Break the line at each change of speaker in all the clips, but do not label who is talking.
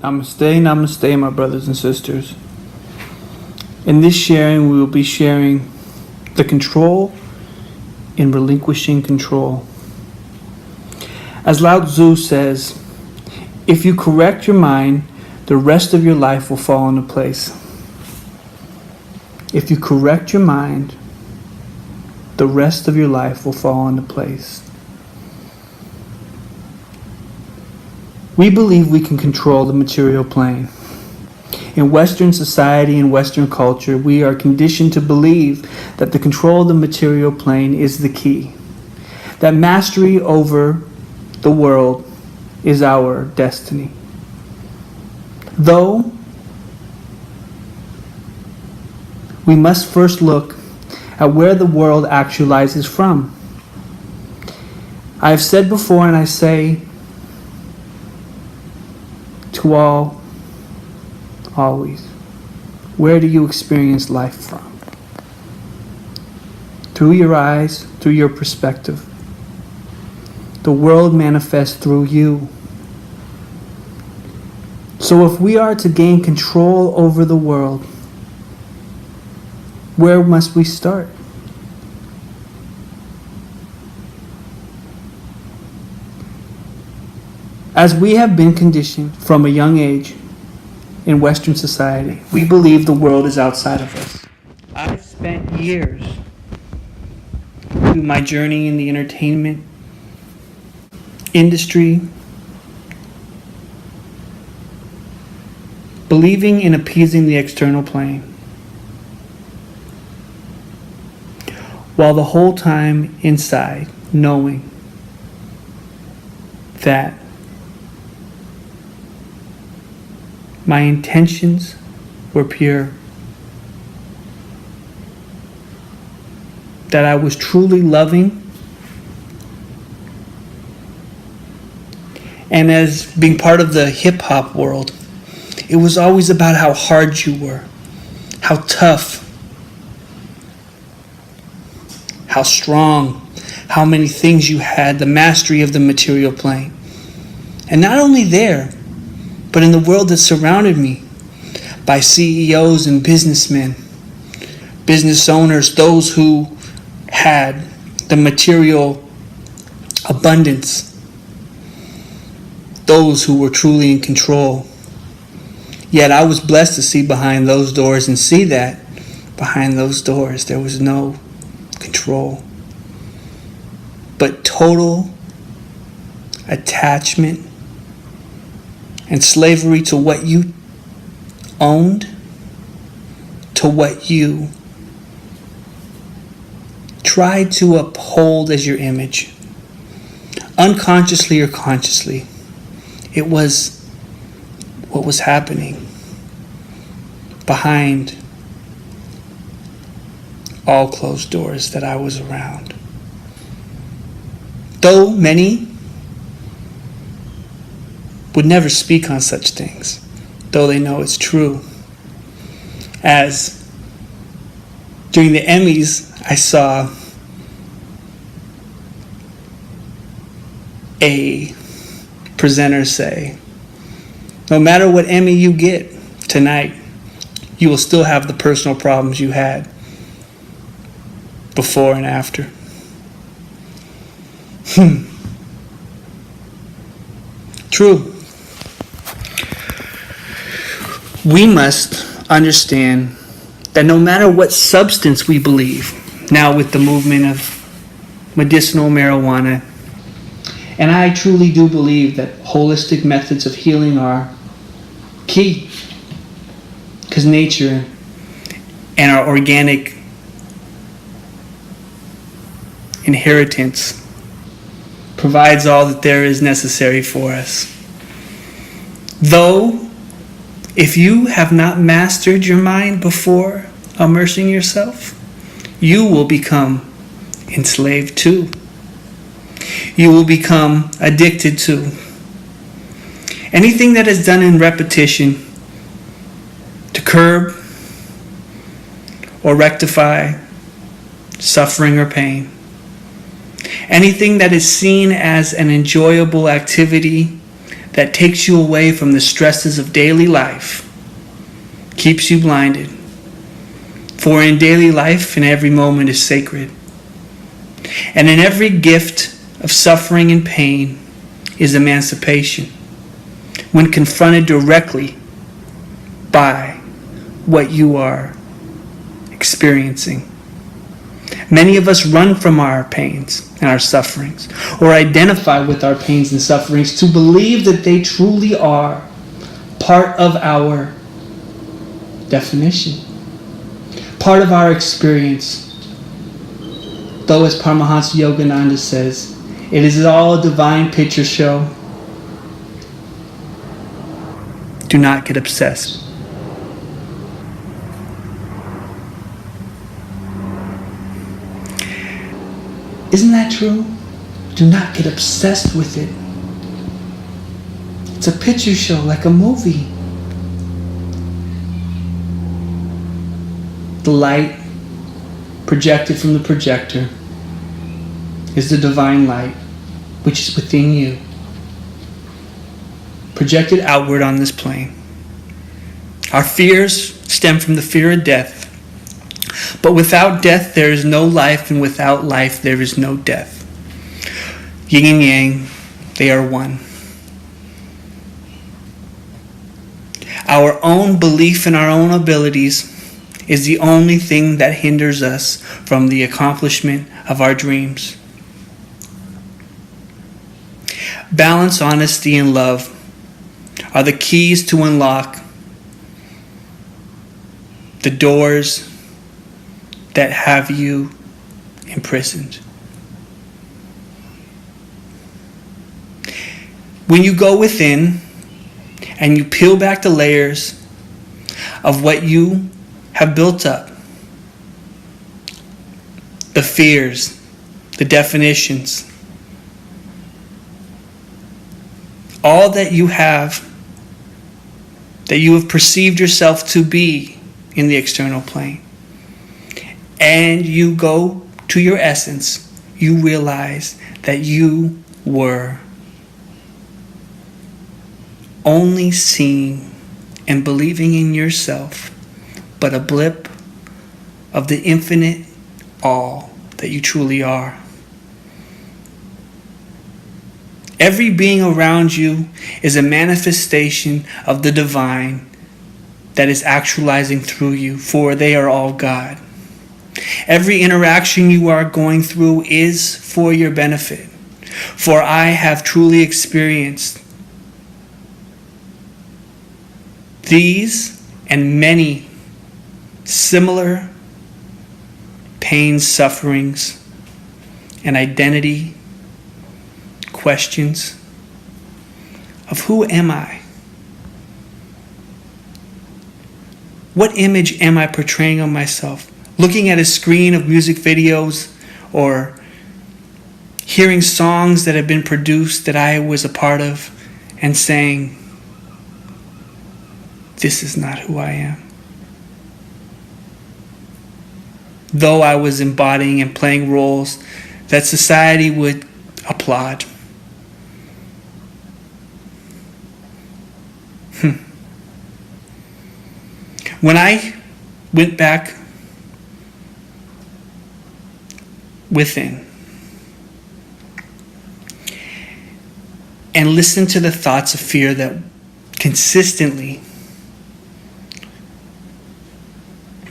Namaste, namaste, my brothers and sisters. In this sharing, we will be sharing the control in relinquishing control. As Lao Tzu says, if you correct your mind, the rest of your life will fall into place. If you correct your mind, the rest of your life will fall into place. We believe we can control the material plane. In Western society and Western culture, we are conditioned to believe that the control of the material plane is the key. That mastery over the world is our destiny. Though, we must first look at where the world actualizes from. I have said before, and I say to all, always, where do you experience life from? Through your eyes, through your perspective. The world manifests through you. So if we are to gain control over the world, where must we start? As we have been conditioned from a young age in Western society, we believe the world is outside of us. I've spent years through my journey in the entertainment industry believing in appeasing the external plane, while the whole time inside knowing that my intentions were pure, that I was truly loving, and as being part of the hip-hop world, it was always about how hard you were, how tough, how strong, how many things you had, the mastery of the material plane. And not only there, but in the world that surrounded me, by CEOs and businessmen, business owners, those who had the material abundance, those who were truly in control. Yet I was blessed to see behind those doors and see that behind those doors there was no control, but total attachment and slavery to what you owned, to what you tried to uphold as your image, unconsciously or consciously. It was what was happening behind all closed doors that I was around. Though many would never speak on such things, though they know it's true. As during the Emmys, I saw a presenter say, no matter what Emmy you get tonight, you will still have the personal problems you had before and after. True. We must understand that no matter what substance we believe, now with the movement of medicinal marijuana, and I truly do believe that holistic methods of healing are key, because nature and our organic inheritance provides all that there is necessary for us. Though, if you have not mastered your mind before immersing yourself, you will become enslaved to. You will become addicted to. Anything that is done in repetition to curb or rectify suffering or pain. Anything that is seen as an enjoyable activity that takes you away from the stresses of daily life keeps you blinded. For in daily life, in every moment is sacred. And in every gift of suffering and pain is emancipation, when confronted directly by what you are experiencing. Many of us run from our pains and our sufferings, or identify with our pains and sufferings to believe that they truly are part of our definition, part of our experience. Though, as Paramahansa Yogananda says, it is all a divine picture show. Do not get obsessed. Isn't that true? Do not get obsessed with it. It's a picture show, like a movie. The light projected from the projector is the divine light, which is within you, projected outward on this plane. Our fears stem from the fear of death. But without death, there is no life, and without life, there is no death. Yin and yang, they are one. Our own belief in our own abilities is the only thing that hinders us from the accomplishment of our dreams. Balance, honesty, and love are the keys to unlock the doors that have you imprisoned. When you go within and you peel back the layers of what you have built up, the fears, the definitions, all that you have perceived yourself to be in the external plane, and you go to your essence, you realize that you were only seeing and believing in yourself but a blip of the infinite all that you truly are. Every being around you is a manifestation of the divine that is actualizing through you, for they are all God. Every interaction you are going through is for your benefit, for I have truly experienced these and many similar pains, sufferings, and identity questions of who am I? What image am I portraying of myself? Looking at a screen of music videos or hearing songs that have been produced that I was a part of and saying, this is not who I am. Though I was embodying and playing roles that society would applaud. When I went back within and listened to the thoughts of fear that consistently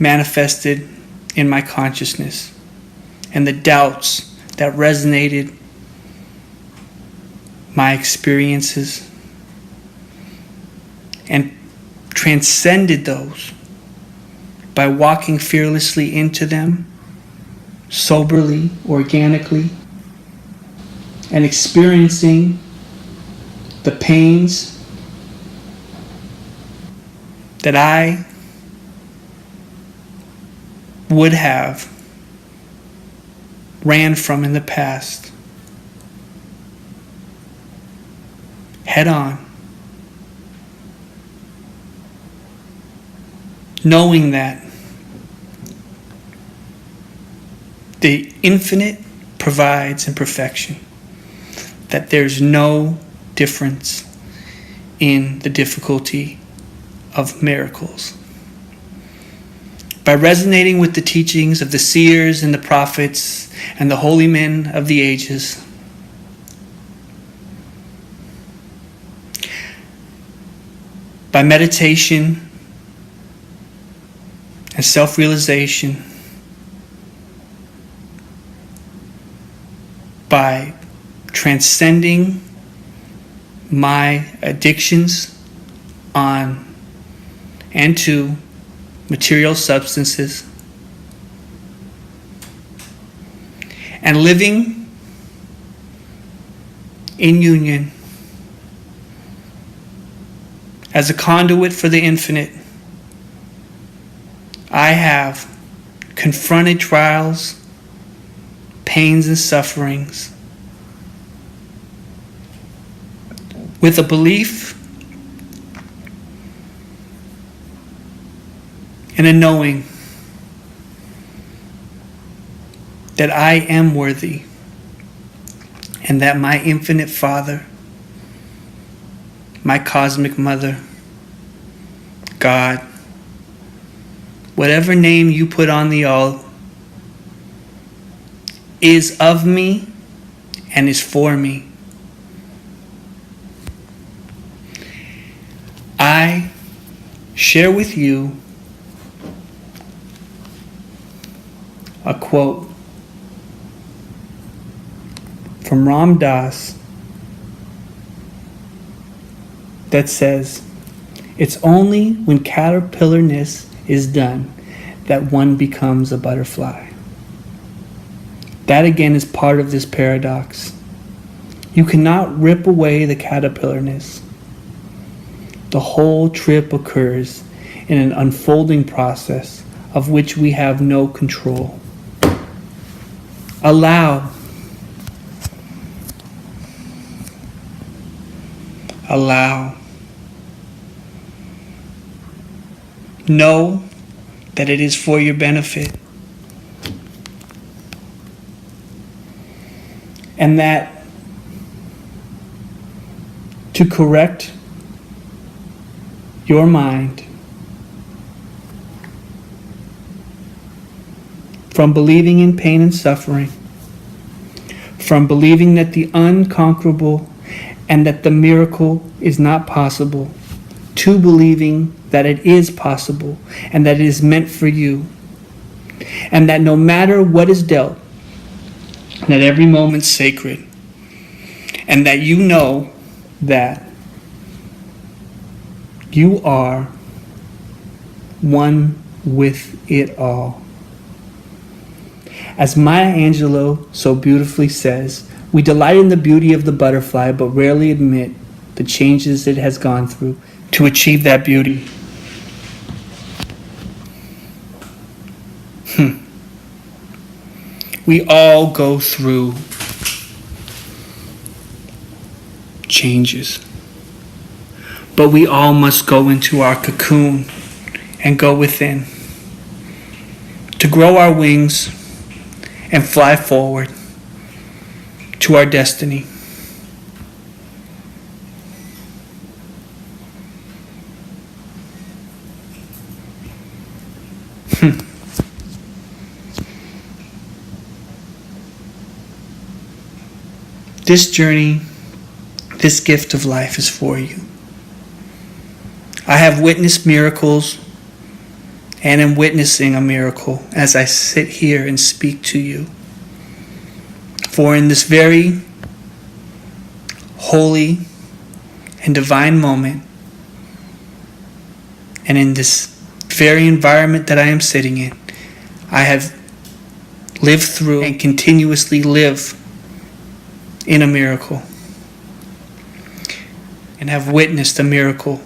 manifested in my consciousness, and the doubts that resonated my experiences, and transcended those by walking fearlessly into them, soberly, organically, and experiencing the pains that I would have ran from in the past, head on, knowing that the infinite provides in perfection, that there's no difference in the difficulty of miracles. By resonating with the teachings of the seers and the prophets and the holy men of the ages, by meditation and self-realization, by transcending my addictions on and to material substances, and living in union as a conduit for the infinite, I have confronted trials, pains, and sufferings with a belief and a knowing that I am worthy and that my infinite Father, my cosmic Mother, God, whatever name you put on the all, is of me and is for me. I share with you a quote from Ram Dass that says, "It's only when caterpillarness is done that one becomes a butterfly." That again is part of this paradox. You cannot rip away the caterpillarness. The whole trip occurs in an unfolding process of which we have no control. Allow Know that it is for your benefit. And that to correct your mind from believing in pain and suffering, from believing that the unconquerable and that the miracle is not possible, to believing that it is possible and that it is meant for you, and that no matter what is dealt, that every moment's sacred, and that you know that you are one with it all. As Maya Angelou so beautifully says, we delight in the beauty of the butterfly, but rarely admit the changes it has gone through to achieve that beauty. We all go through changes, but we all must go into our cocoon and go within to grow our wings and fly forward to our destiny. This journey, this gift of life is for you. I have witnessed miracles and am witnessing a miracle as I sit here and speak to you. For in this very holy and divine moment, and in this very environment that I am sitting in, I have lived through and continuously live in a miracle, and have witnessed a miracle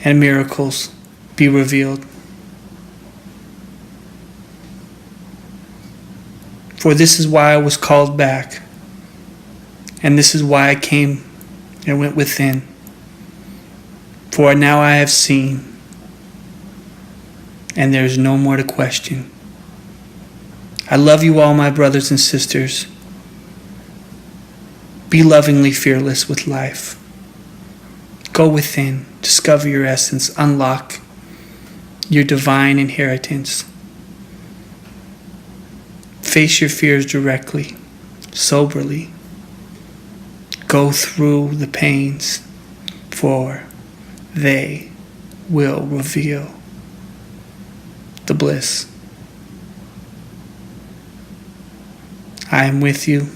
and miracles be revealed. For this is why I was called back, and this is why I came and went within. For now I have seen, and there is no more to question. I love you all, my brothers and sisters. Be lovingly fearless with life. Go within, discover your essence, unlock your divine inheritance. Face your fears directly, soberly. Go through the pains, for they will reveal the bliss. I am with you.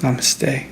Namaste.